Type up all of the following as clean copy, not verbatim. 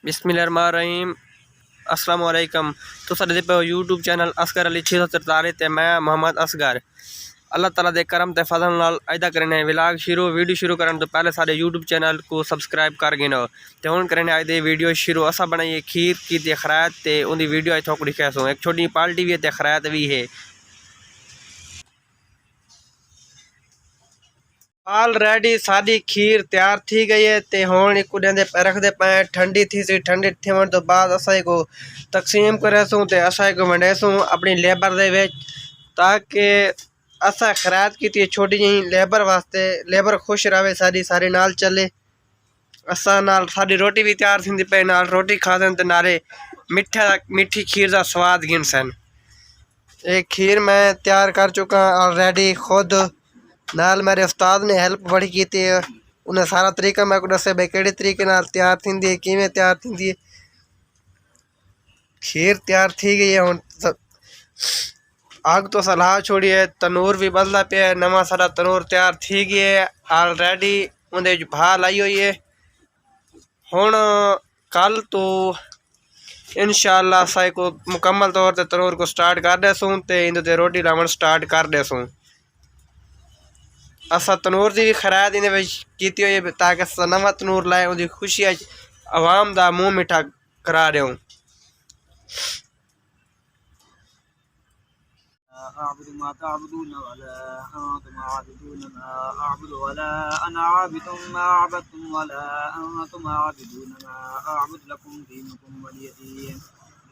बिस्मिल्लाहिर्रहमानिर्रहीम अस्सलाम वालेकुम। तो साडे पे यूट्यूब चैनल असगर अली 643 ते मैं मोहम्मद असगर अल्लाह ताला दे करम ते फजल नाल अदा करने व्लॉग वीडियो शुरू करने तो पहले साडे यूट्यूब चैनल को सब्सक्राइब कर गिनो ते हुण करने अज दे वीडियो शुरू। असा बनाइए खीर की ते खरात ते उनकी वीडियो थोड़ी कैसो एक छोटी पार्टी भी है ते खरात भी है। ऑलरेडी साडी खीर तैयार थी गई है ते हुण एक दे रखदे पे ठंडी थी सी। ठंडी थिवण तो बाद असां को तकसीम करेसूं ते असां को वंडेसूं अपनी लेबर दे विच ताकि असां खैरात की छोटी जी लेबर वास्ते लेबर खुश रहे सारी सारी नाल चले। असां नाल साडी रोटी भी तैयार थींदी पे नाल रोटी खादन ते नाले मिठी खीर का स्वाद गिनसन। एक खीर मैं तैयार कर चुका ऑलरेडी खुद नाल मेरे उस्ताद ने हेल्प बड़ी की थी। उन्हें सारा तरीका मैं को दसे भाई केड़े तरीके नाल तैयार थींदी है किवें तैयार थींदी है। खीर तैयार थी गई है हुण आग तो सलाह छोड़ी है तनूर भी बदला पे नवा सारा तनूर तैयार थी गया है ऑलरेडी उन्हें भा लाई हुई है। हुण कल तो इंशाअल्लाह असां को मुकम्मल तौर पर तनूर को स्टार्ट कर देसूँ ते इंदे ते रोटी लावण स्टार्ट कर देसूँ। असा तनूर की भी खैरात इन की हुई है ताकि नवा तनूर लाए उनकी खुशी आवाम का मुँह मिठा करा रहे हूँ। أعبد ما تعبدون ولا أنتم عابدون ما أعبد ولا أنا عابد ما عبدتم ولا أنتم عابدون ما أعبد لكم دينكم ولي دين.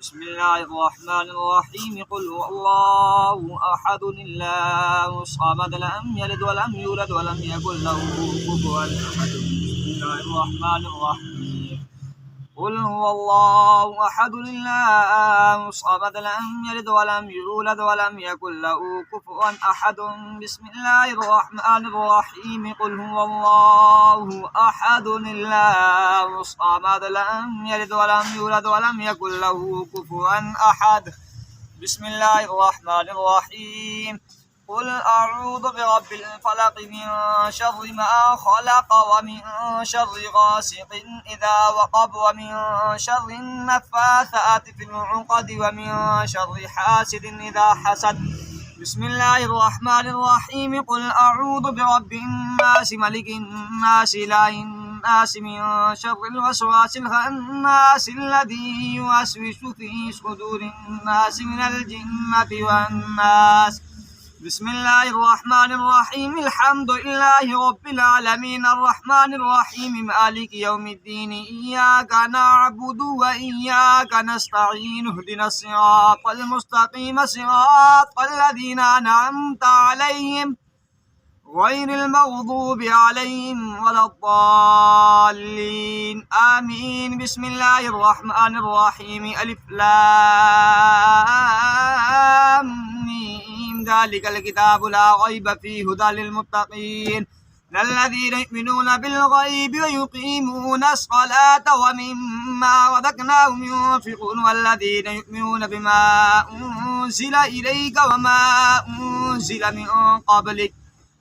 بسم الله الرحمن الرحيم. قل هو الله أحد الله الصمد لم يلد ولم يولد ولم يكن له كفوا أحد. بسم الله الرحمن الرحيم. قل هو الله أحد الله الصمد لم يلد ولم يولد ولم يكن له كفوا أحد. بسم الله الرحمن الرحيم. قل هو الله أحد الله الصمد لم يلد ولم يولد ولم يكن له كفوا أحد. بسم الله الرحمن الرحيم. قل أعوذ برب الفلق من شر ما خلق ومن شر غاسق إذا وقب ومن شر النفاثات في العقد ومن شر حاسد إذا حسد. بسم الله الرحمن الرحيم. قل أعوذ برب الناس ملك الناس إله الناس من شر الوسواس الخناس الذي يوسوس في صدور الناس من الجنة والناس. بسم الله الرحمن الرحيم. الحمد لله رب العالمين الرحمن الرحيم مالك يوم الدين إياك نعبد وإياك نستعين اهدنا الصراط المستقيم صراط الذين أنعمت عليهم غير المغضوب عليهم ولا الضالين آمين. بسم الله الرحمن الرحيم. ألف لام ميم ذلك الكتاب لا ريب فيه هدى للمتقين الذين يؤمنون بالغيب ويقيمون الصلاة ومما رزقناهم ينفقون والذين يؤمنون بما أنزل إليك وما أنزل من قبلك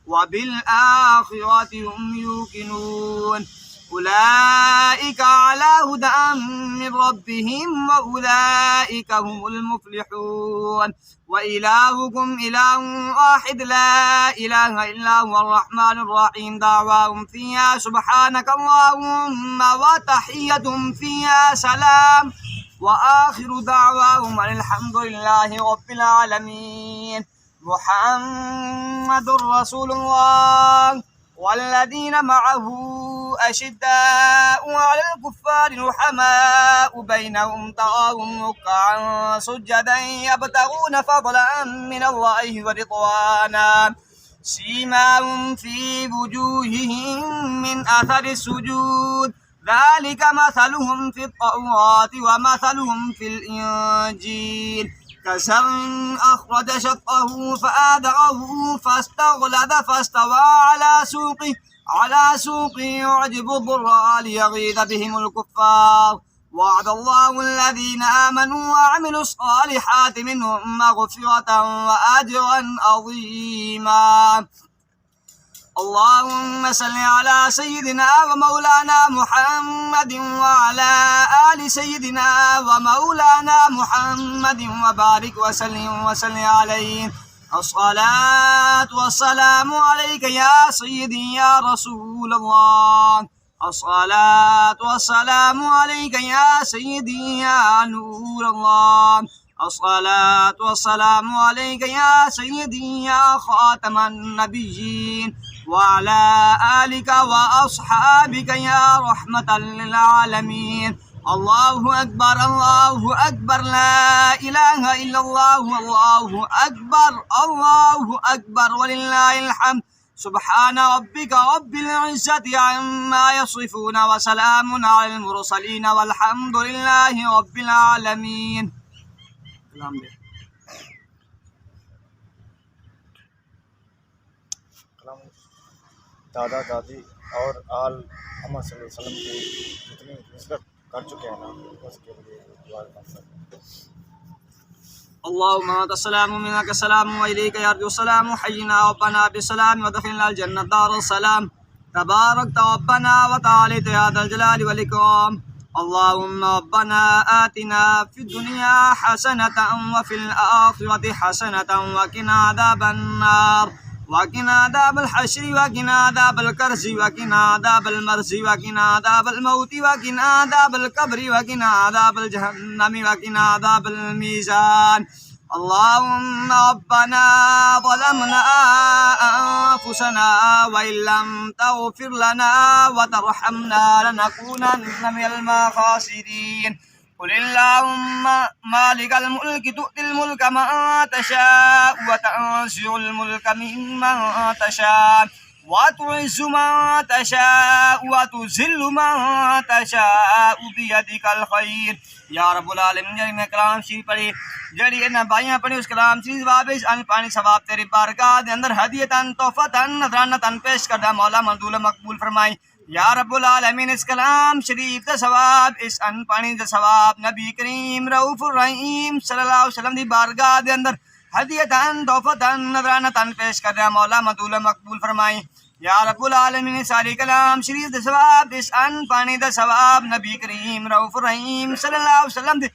وبالآخرة هم يوقنون أولئك على هدى من ربهم وأولئك هم المفلحون. وإلهكم إله واحد لا إله إلا هو الرحمن الرحيم. دعواهم فيها سبحانك اللهم وتحيتهم فيها سلام وآخر دعواهم أن الحمد لله رب العالمين. محمد رسول الله والذين معه أشداء على الكفار رحماء بينهم تراهم ركعا سجدا يبتغون فضلا من الله ورضوانا سيماهم في وجوههم من أثر السجود ذلك مثلهم في التوراة ومثلهم في الإنجيل كزرع أخرج شطأه فآزره فاستغلظ فاستوى على سوقه يعجب الضراء ليغيظ بهم الكفار. وعد الله الذين آمنوا وعملوا الصالحات منهم مغفرة وأجرا عظيما. اللهم صل على سيدنا ومولانا محمد وعلى آل سيدنا ومولانا محمد وبارك وسلم عليه. الصلاة والسلام عليك يا سيدي يا رسول الله. الصلاة والسلام عليك يا سيدي يا نور الله. الصلاة والسلام عليك يا سيدي يا خاتم النبيين وعلى آلك وأصحابك يا رحمة للعالمين. الله أكبر الله أكبر لا إله إلا الله الله أكبر ولله الحمد. سبحان ربك رب العزة عما يصفون وسلام على المرسلين والحمد لله رب العالمين. दादा दादी और आल मोहम्मद सल्लल्लाहु अलैहि वसल्लम की जितनी नस्बत कर चुके हैं ना उसके लिए दुआ करना। اللهم انت السلام ومنك السلام واليك يرجو السلام حينا ربنا بالسلام ودخلنا الجنة دار السلام. تباركت ربنا وتعاليت يا ذا الجلال والإكرام. اللهم ربنا آتنا في الدنيا حسنة وفي الآخرة حسنة وقنا عذاب النار وقنا عذاب الحشر وقنا عذاب الكرز وقنا عذاب المرز وقنا عذاب الموت وقنا عذاب القبر وقنا عذاب الجهنم وقنا عذاب الميزان. اللهم ربنا ظلمنا أنفسنا وإن لم تغفر لنا وترحمنا لنكونن من الخاسرين. قل اللهم مالك الملك تؤتي الملك من تشاء وتنزع الملك ممن تشاء وتعز من تشاء وتذل من تشاء بيدك الخير. या रब्बुल आलमीन जड़ी में कलाम शरीफ पढ़ी जड़ी इन्हां भाइयां पढ़ी उस कलाम शरीफ वाबिस अन पानी सवाब तेरी बारगाह दे अंदर हदीयतन तोहफतन नजरानतन पेश करदा मौला मंजूर मकबूल फरमाई. या रब्बुल आलमीन इस कलाम शरीफ दा सवाब इस अन पानी दा सवाब नबी करीम रऊफुर रहीम सल्लल्लाहु अलैहि वसल्लम दी बारगाह दे अंदर हदीयतन तोहफतन नजरानतन पेश करदा मौला मंजूर मकबूल फरमाई. या रब्बुल आलमीन सारी कलाम शरीफ दा सवाब इस अन पानी दा सवाब नबी करीम रऊफुर रहीम सल्लल्लाहु अलैहि वसल्लम दे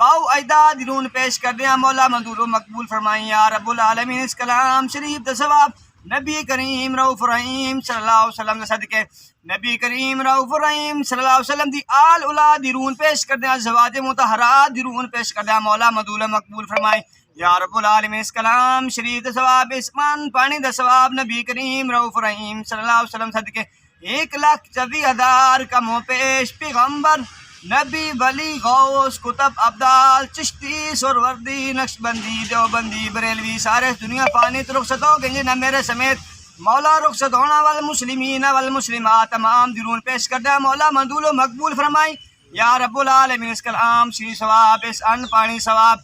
बाऊ अजदाद दिरून पेश कर दिया मौला मंजूर मकबूल फरमाई. या रब्बुल आलमीन इस कलाम शरीफ दा सवाब नबी करीम रऊफुर रहीम सल्लल्लाहु अलैहि वसल्लम दे सदके नबी करीम रऊफुर रहीम सल्लल्लाहु अलैहि वसल्लम दी आल औलाद दिरून पेश कर दिया ज़वाज मुतहरात दिरून पेश कर दिया मौला मंजूर मकबूल फरमाई. या रब्बुल आलमीन इस कलाम शरीफ दा सवाब इस्मान पानी दा सवाब नबी करीम रऊफुर रहीम सल्लल्लाहु अलैहि वसल्लम सदके 1,24,000 कमो पेश पैगंबर नबी वली गौस कुतुब अब्दाल चिश्ती सुरवर्दी नक्शबंदी देवबंदी बरेलवी सारे दुनिया पानी तो रुखसत हो गई न मेरे समेत मौला रुखसत होना वाल मुस्लिमीन वल मुस्लिमात तमाम दिरून पेश कर दिया मौला मंजूर मकबूल फरमाई. या रब्बुल आलमीन इस कलाम शरीफ सवाब इस अन्न पानी सवाब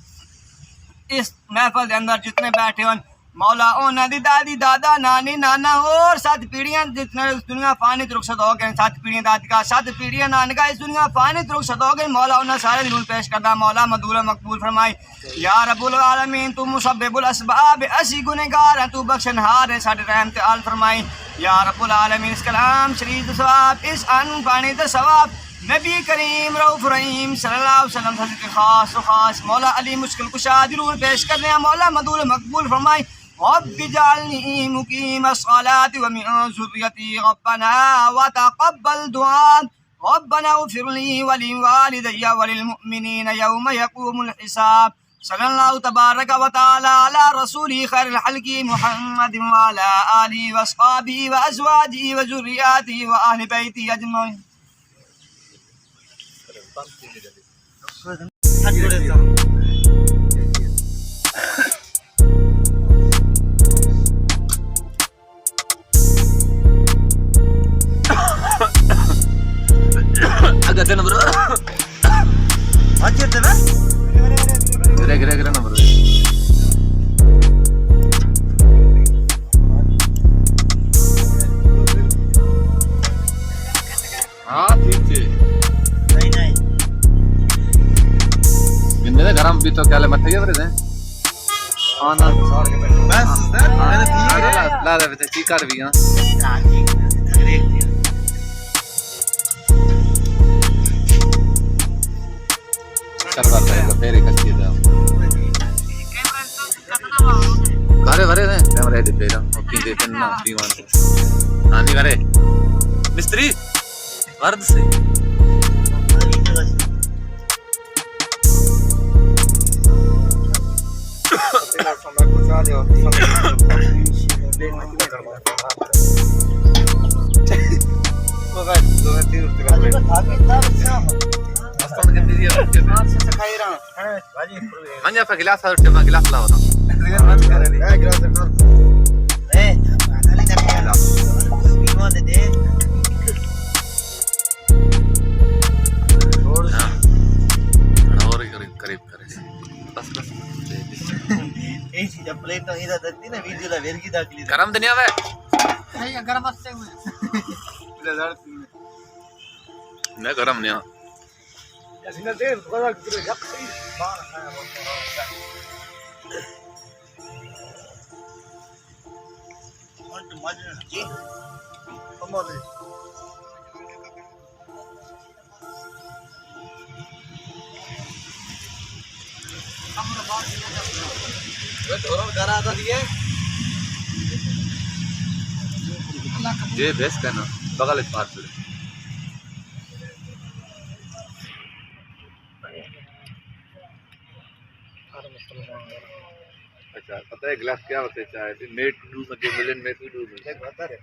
इस महफिल के अंदर जितने बैठे हो मौला ओना दी दादी दादा नानी नाना और 7 पीढ़ियां जितने इस दुनिया फानी तो रुखसत हो गए 7 पीढ़ियां दादी का 7 पीढ़ियां नानका इस दुनिया फानी तो रुखसत हो गए मौला उन्हें सारे दिल पेश करदा मौला मंजूर मकबूल फरमाई. या रब्बुल आलमीन तू मुसब्बिबुल असबाब असी गुनहगार है तू बख्शनहार है साडे रहम ते आल फरमाई. या रब्बुल आलमीन इस कलाम शरीफ सवाब इस अन पानी दा सवाब नबी करीम रऊफ रहीम सल्लल्लाहु अलैहि वसल्लम के खास खास मौला अली मुश्किल कुशा दिलूर पेश कर दिया मौला मंजूर मकबूल फरमाई. रब्बि जअलनी मुकीमस्सलाति व मिन ज़ुर्रियती रब्बना व तक़ब्बल दुआ रब्बना इग़फिर ली व लिवालिदैया व लिलमुमिनीन यौम यक़ूमुल हिसाब. सल्लल्लाहु तबारक व तआला अला रसूली खैरिल खल्क़ि मुहम्मद व अला आलिहि व अस्हाबिहि व अज़वाजिहि व ज़ुर्रिय्यतिहि व अहलि बैतिहि अजमईन. agak ada bro Anjir deh, Bang. kira-kira na bro ठीक है नहीं गिनने गरम भी तो क्या ले मत गया बरे हां ना बस सर मैंने ठीक है ला ला बेटा ठीक कर भी हां हां ठीक है चल बात है तो फेरे कच्ची जाओ करे वरे ने कैमरा दे पेरा ओके दे पन्ना दीवान आनी वरे मिस्त्री वर्द से Manja fa गिलास और टेमा गिलास लाओ ना और करीब करीब करे बस बस गरम दुनिया में मैं गरम नहीं ये बेस्ट है ना बगल इस बात पे अच्छा पता है गिलास क्या होते चाहे थी मेट डू में मिलन में डू में बता रहे